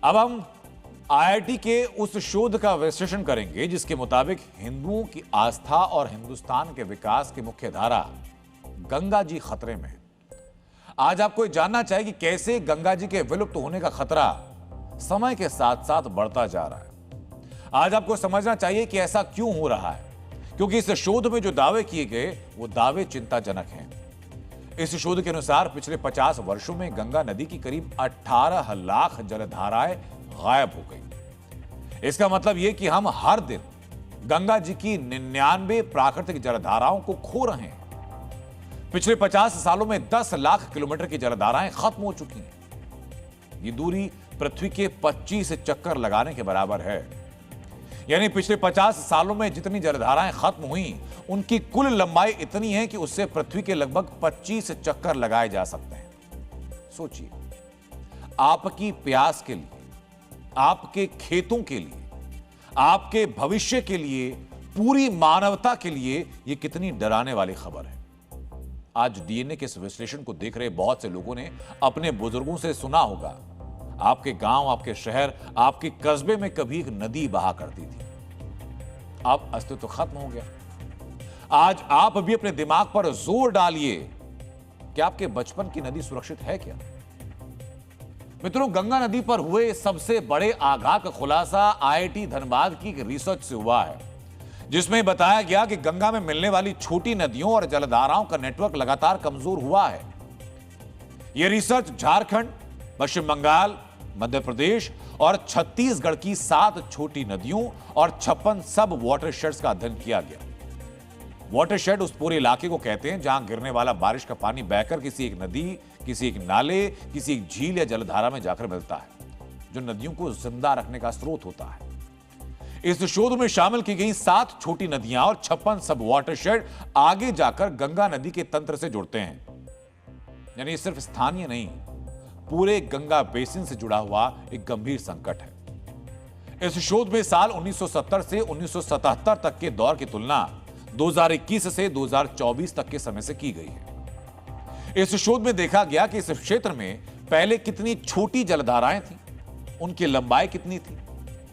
अब हम आईआईटी के उस शोध का विश्लेषण करेंगे जिसके मुताबिक हिंदुओं की आस्था और हिंदुस्तान के विकास की मुख्य धारा गंगा जी खतरे में है। आज आपको ये जानना चाहिए कि कैसे गंगा जी के विलुप्त होने का खतरा समय के साथ साथ बढ़ता जा रहा है। आज आपको समझना चाहिए कि ऐसा क्यों हो रहा है, क्योंकि इस शोध में जो दावे किए गए वो दावे चिंताजनक हैं। इस शोध के अनुसार पिछले 50 वर्षों में गंगा नदी की करीब 18 लाख जलधाराएं गायब हो गई। इसका मतलब यह कि हम हर दिन गंगा जी की 99 प्राकृतिक जलधाराओं को खो रहे हैं। पिछले 50 सालों में 10 लाख किलोमीटर की जलधाराएं खत्म हो चुकी हैं। ये दूरी पृथ्वी के 25 चक्कर लगाने के बराबर है। यानी पिछले 50 सालों में जितनी जलधाराएं खत्म हुई उनकी कुल लंबाई इतनी है कि उससे पृथ्वी के लगभग 25 चक्कर लगाए जा सकते हैं। सोचिए, आपकी प्यास के लिए, आपके खेतों के लिए, आपके भविष्य के लिए, पूरी मानवता के लिए यह कितनी डराने वाली खबर है। आज डीएनए के इस विश्लेषण को देख रहे बहुत से लोगों ने अपने बुजुर्गों से सुना होगा, आपके गांव, आपके शहर, आपके कस्बे में कभी एक नदी बहा करती थी, अब अस्तित्व खत्म हो गया। आज आप भी अपने दिमाग पर जोर डालिए कि आपके बचपन की नदी सुरक्षित है क्या। मित्रों, गंगा नदी पर हुए सबसे बड़े आघात का खुलासा आईआईटी धनबाद की रिसर्च से हुआ है, जिसमें बताया गया कि गंगा में मिलने वाली छोटी नदियों और जलधाराओं का नेटवर्क लगातार कमजोर हुआ है। यह रिसर्च झारखंड, पश्चिम बंगाल, मध्य प्रदेश और छत्तीसगढ़ की 7 छोटी नदियों और 56 सब वाटरशेड्स का अध्ययन किया गया। वाटरशेड उस पूरे इलाके को कहते हैं जहां गिरने वाला बारिश का पानी बहकर किसी एक नदी, किसी एक नाले, किसी एक झील या जलधारा में जाकर मिलता है, जो नदियों को जिंदा रखने का स्रोत होता है। इस शोध में शामिल की गई 7 छोटी नदियां और 56 सब वाटरशेड आगे जाकर गंगा नदी के तंत्र से जुड़ते हैं। यानी सिर्फ स्थानीय नहीं, पूरे गंगा बेसिन से जुड़ा हुआ एक गंभीर संकट है। इस शोध में साल 1970 से 1977 तक के दौर की तुलना 2021 से 2024 तक के समय से की गई है। इस शोध में देखा गया कि इस क्षेत्र में पहले कितनी छोटी जलधाराएं थीं, उनकी लंबाई कितनी थी,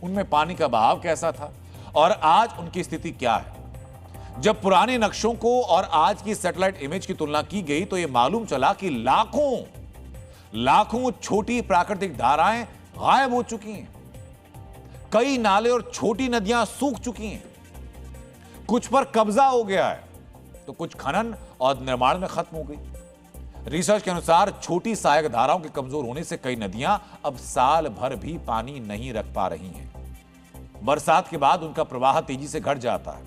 उनमें पानी का बहाव कैसा था और आज उनकी स्थिति क्या है। जब पुराने नक्शों को और आज की सैटेलाइट इमेज की तुलना की गई तो यह मालूम चला कि लाखों छोटी प्राकृतिक धाराएं गायब हो चुकी हैं। कई नाले और छोटी नदियां सूख चुकी हैं। कुछ पर कब्जा हो गया है तो कुछ खनन और निर्माण में खत्म हो गई। रिसर्च के अनुसार छोटी सहायक धाराओं के कमजोर होने से कई नदियां अब साल भर भी पानी नहीं रख पा रही हैं। बरसात के बाद उनका प्रवाह तेजी से घट जाता है।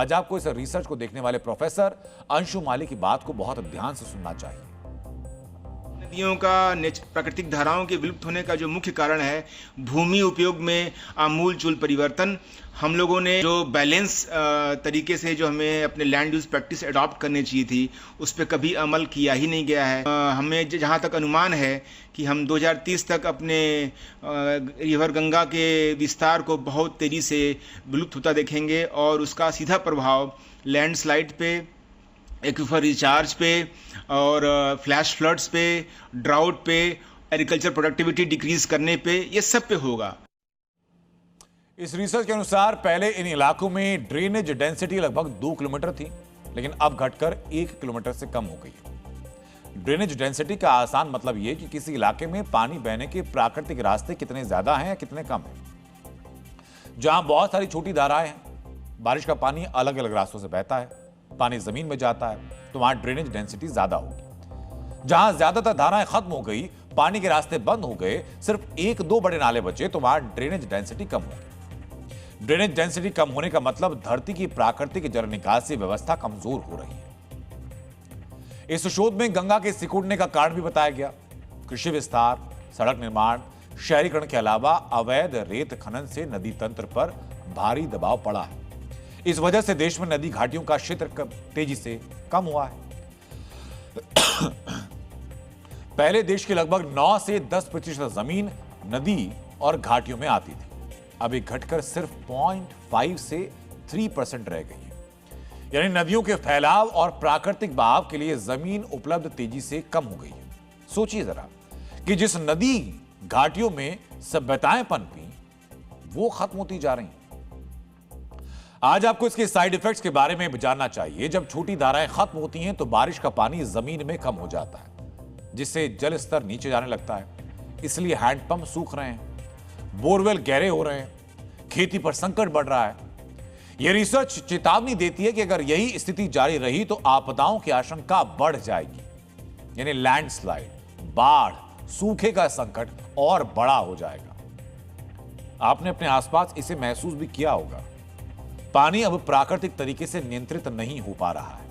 आज आपको इस रिसर्च को देखने वाले प्रोफेसर अंशु माली की बात को बहुत ध्यान से सुनना चाहिए। नदियों का प्राकृतिक धाराओं के विलुप्त होने का जो मुख्य कारण है भूमि उपयोग में आमूल-चूल परिवर्तन। हम लोगों ने जो बैलेंस तरीके से जो हमें अपने लैंड यूज प्रैक्टिस अडॉप्ट करनी चाहिए थी उस पर कभी अमल किया ही नहीं गया है। हमें जहाँ तक अनुमान है कि हम 2030 तक अपने रिवर गंगा के विस्तार को बहुत तेज़ी से विलुप्त होता देखेंगे और उसका सीधा प्रभाव लैंडस्लाइड पे, एक्वीफर रिचार्ज पे और फ्लैश फ्लड्स पे, ड्राउट पे, एग्रीकल्चर प्रोडक्टिविटी डिक्रीज करने पे, ये सब पे होगा। इस रिसर्च के अनुसार पहले इन इलाकों में ड्रेनेज डेंसिटी लगभग 2 किलोमीटर थी, लेकिन अब घटकर 1 किलोमीटर से कम हो गई है। ड्रेनेज डेंसिटी का आसान मतलब यह कि किसी इलाके में पानी बहने के प्राकृतिक रास्ते कितने ज्यादा हैं या कितने कम हैं। जहां बहुत सारी छोटी धाराएं हैं, बारिश का पानी अलग अलग रास्तों से बहता है, पानी जमीन में जाता है, तो वहां ड्रेनेज डेंसिटी ज्यादा होगी। जहां ज्यादातर धाराएं खत्म हो गई, पानी के रास्ते बंद हो गए, सिर्फ 1-2 बड़े नाले बचे, तो वहां ड्रेनेज डेंसिटी कम होगी। ड्रेनेज डेंसिटी कम होने का मतलब धरती की प्राकृतिक जल निकासी व्यवस्था कमजोर हो रही है। इस शोध में गंगा के सिकुड़ने का कारण भी बताया गया। कृषि विस्तार, सड़क निर्माण, शहरीकरण के अलावा अवैध रेत खनन से नदी तंत्र पर भारी दबाव पड़ा है। इस वजह से देश में नदी घाटियों का क्षेत्र तेजी से कम हुआ है। पहले देश के लगभग 9 से 10% जमीन नदी और घाटियों में आती थी, अब ये घटकर सिर्फ 0.5 से 3% रह गई है। यानी नदियों के फैलाव और प्राकृतिक बहाव के लिए जमीन उपलब्ध तेजी से कम हो गई है। सोचिए जरा कि जिस नदी घाटियों में सभ्यताएं पनपी, वो खत्म होती जा रही। आज आपको इसके साइड इफेक्ट्स के बारे में जानना चाहिए। जब छोटी धाराएं खत्म होती हैं तो बारिश का पानी जमीन में कम हो जाता है, जिससे जल स्तर नीचे जाने लगता है। इसलिए हैंडपंप सूख रहे हैं, बोरवेल गहरे हो रहे हैं, खेती पर संकट बढ़ रहा है। यह रिसर्च चेतावनी देती है कि अगर यही स्थिति जारी रही तो आपदाओं की आशंका बढ़ जाएगी, यानी लैंडस्लाइड, बाढ़, सूखे का संकट और बड़ा हो जाएगा। आपने अपने आसपास इसे महसूस भी किया होगा। पानी अब प्राकृतिक तरीके से नियंत्रित नहीं हो पा रहा है।